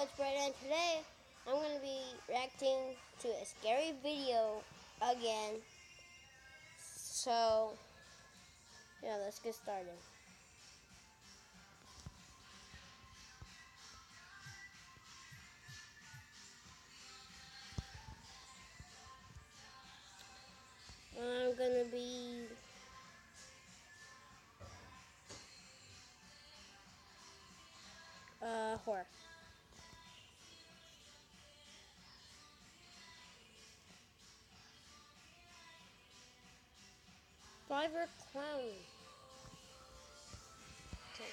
it's Brett, and today I'm going to be reacting to a scary video again. So, yeah, let's get started. I'm going to be horror. Fiverr Clown. Okay.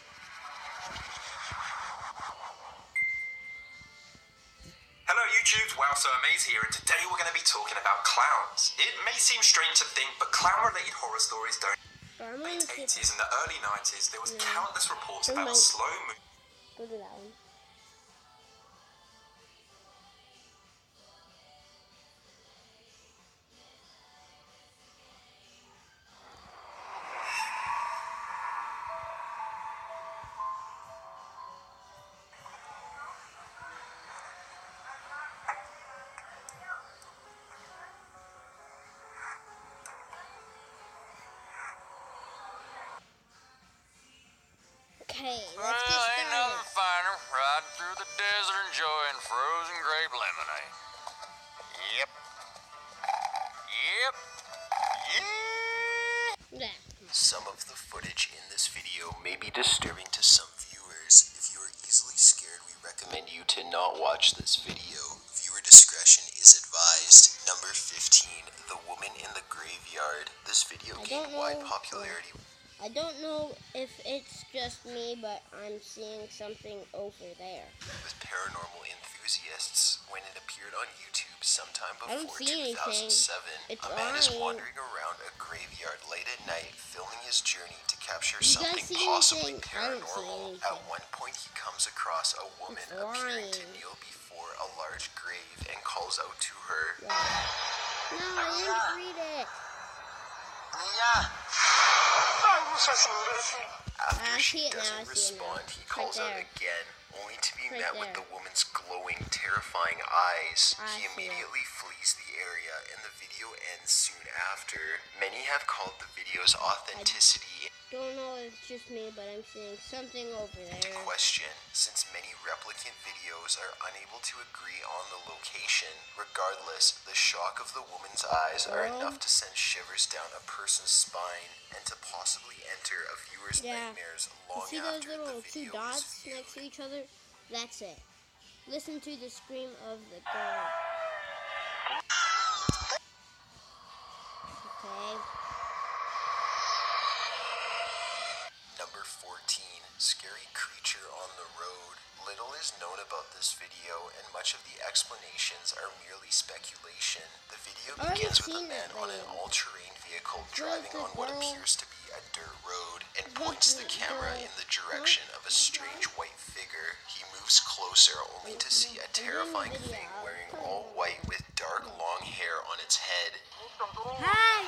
Hello YouTube's Wow So Amaze here, and today we're going to be talking about clowns. It may seem strange to think, but clown-related horror stories don't. In the late 80s and the early 90s, there was countless reports about slow moving. Go to that one. Okay, let's get started. Ain't nothing finer, riding through the desert enjoying frozen grape lemonade. Yep. Yeah. Some of the footage in this video may be disturbing to some viewers. If you are easily scared, we recommend you to not watch this video. Viewer discretion is advised. Number 15, The Woman in the Graveyard. This video gained wide popularity. I don't know if it's just me, but I'm seeing something over there. With paranormal enthusiasts when it appeared on YouTube sometime I don't before see 2007. It's A man is lying. wandering around a graveyard late at night, filming his journey to capture You guys something see possibly anything? I don't see paranormal. anything. At one point, he comes across a woman It's appearing to lying. kneel before a large grave and calls out to her. Yeah. No, I didn't read it. After she see it now, doesn't I see it now. respond, he It's calls right out there. again, only to be Right met with there. the woman's glowing, terrifying eyes. I He see it. immediately flees the area, and the video ends soon after. Many have called the video's authenticity Don't know if it's just me, but I'm seeing something over into there. question, since many replicant videos are unable to agree on the location. Regardless, the shock of the woman's eyes are enough to send shivers down a person's spine and to possibly enter a viewer's Yeah. nightmares You long see those after the little two video is dots viewed. next to each other? That's it. Listen to the scream of the girl. Okay. Number 14, Scary Creature on the Road. Little is known about this video, and much of the explanations are merely speculation. The video I already begins with a seen man that on an video. all-terrain vehicle driving on what appears to be a dirt road and points the camera in the direction of a strange white figure. He moves closer only to see a terrifying thing wearing all white with dark long hair on its head. Hi!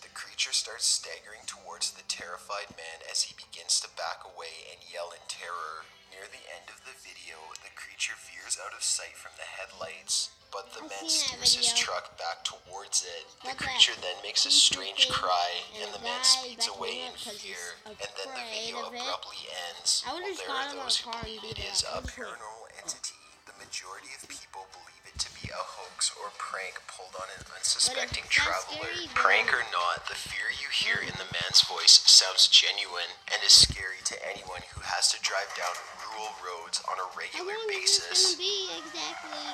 The creature starts staggering towards the terrified man as he begins to back away and yell in terror. Near the end of the video, the creature veers out of sight from the headlights, but the I've man seen that steers his video. truck back towards it. The What's creature that? then makes a strange cry, and the man speeds away in fear, and then the video abruptly ends. I would've There shot are him those on who car and believe beat it it is up. a paranormal entity. The majority of people believe it to be a hoax or prank pulled on an unsuspecting traveler. scary, Prank or not, the fear you hear in the man's voice sounds genuine and is scary to anyone who has to drive down rural roads on a How regular long is this basis. gonna be exactly?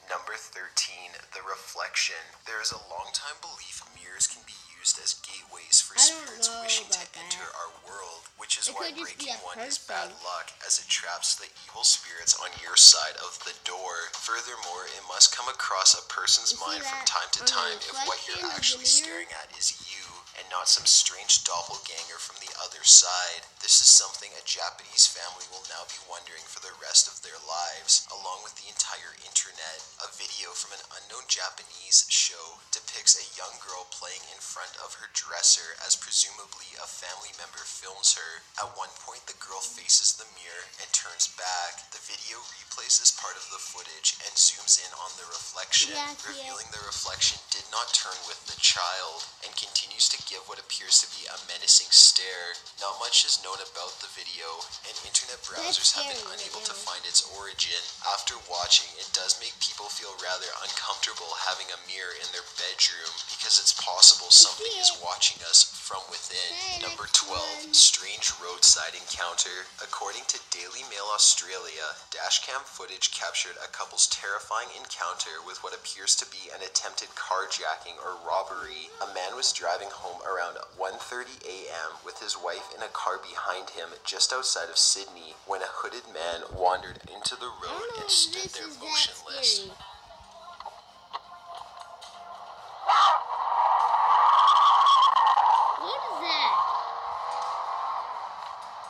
Number 13, The Reflection. There is a long-time belief mirrors can be used as gateways for I don't spirits know wishing to about that. enter our world, which is It why could just be breaking a one is bad person. luck, as it traps the evil spirits on your side of the door. Furthermore, it must come across a person's You see mind from that time to on the time if what you're reflection of the actually mirror? staring at is you, and not some strange doppelganger from the other side. This is something a Japanese family will now be wondering for the rest of their lives, along with the entire internet. A video from an unknown Japanese show depicts a young girl playing in front of her dresser as presumably a family member films her. At one point, the girl faces the mirror and turns back. The video replays this part of the footage and zooms in on the reflection, revealing the reflection did not turn with the child and continues to give what appears to be a menacing stare. Not much is known about the video, and internet browsers have been unable to find its origin. After watching, it does make people feel rather uncomfortable having a mirror in their bedroom because it's possible something is watching us from within. Number 12, strange roadside encounter. According to Daily Mail Australia, dashcam footage captured a couple's terrifying encounter with what appears to be an attempted carjacking or robbery. A man was driving home around 1:30 a.m. with his wife in a car behind him just outside of Sydney when a hooded man wandered into the road and stood there motionless. What is that?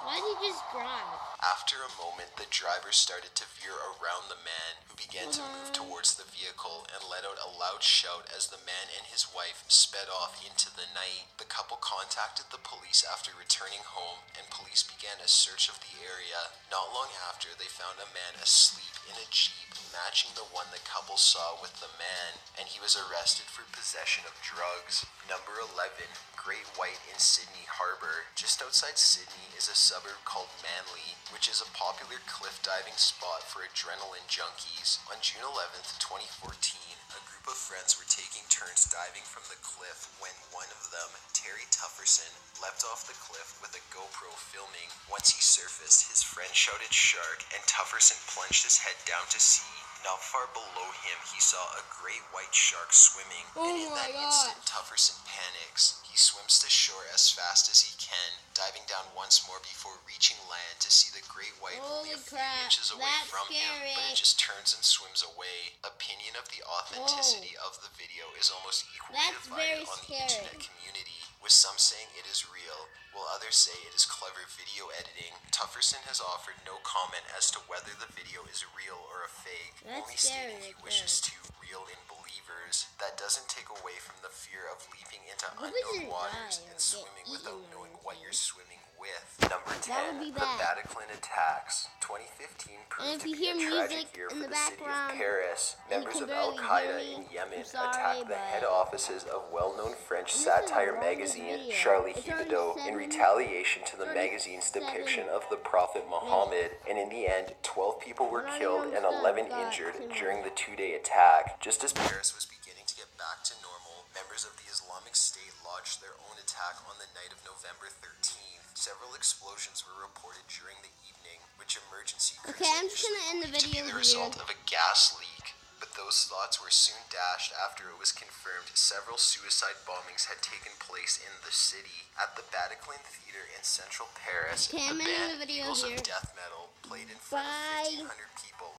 Why did he just drive? After a moment, the driver started to veer around the man, who began to move towards the vehicle and let out a loud shout as the man and his wife sped off into the night. The couple contacted the police after returning home, and police began a search of the area. Not long after, they found a man asleep in a Jeep matching the one the couple saw with the man, and he was arrested for possession of drugs. Number 11, Great White in Sydney Harbour. Just outside Sydney is a suburb called Manly, which is a popular cliff diving spot for adrenaline junkies. On June 11th, 2014, a group of friends were taking turns diving from the cliff when one of them, Terry Tufferson, leapt off the cliff with a GoPro filming. Once he surfaced, his friend shouted "shark," and Tufferson plunged his head down to sea. Not far below him, he saw a great white shark swimming, and in that instant, Tufferson panics. He swims to shore as fast as he can, diving down once more before reaching land to see the great white only a few inches away from him, but it just turns and swims away. Opinion of the authenticity of the video is almost equally divided on the internet community, with some saying it is real, while others say it is clever video editing. Tufferson has offered no comment as to whether the video is real or a fake, only stating he wishes to reel in believers. That doesn't take away from the fear of leaping into unknown waters and swimming without knowing what you're swimming with. Number 10, the Bataclan attacks. 2015 proved to be a tragic year for the city of Paris. Members of Al-Qaeda in Yemen attacked the head offices of well-known French satire magazine Charlie Hebdo in retaliation to the magazine's depiction of the Prophet Muhammad, and in the end, 12 people were killed and 11 injured during the two-day attack. Just as Paris was beginning to get back to normal, members of the Islamic State launched their own attack on the night of November 13th. Several explosions were reported during the evening, which emergency crews I'm just gonna end the believed to be video the result of a gas leak. But those thoughts were soon dashed after it was confirmed several suicide bombings had taken place in the city. At the Bataclan Theater in central Paris, the band Eagles of Death Metal played in front of 1,500 people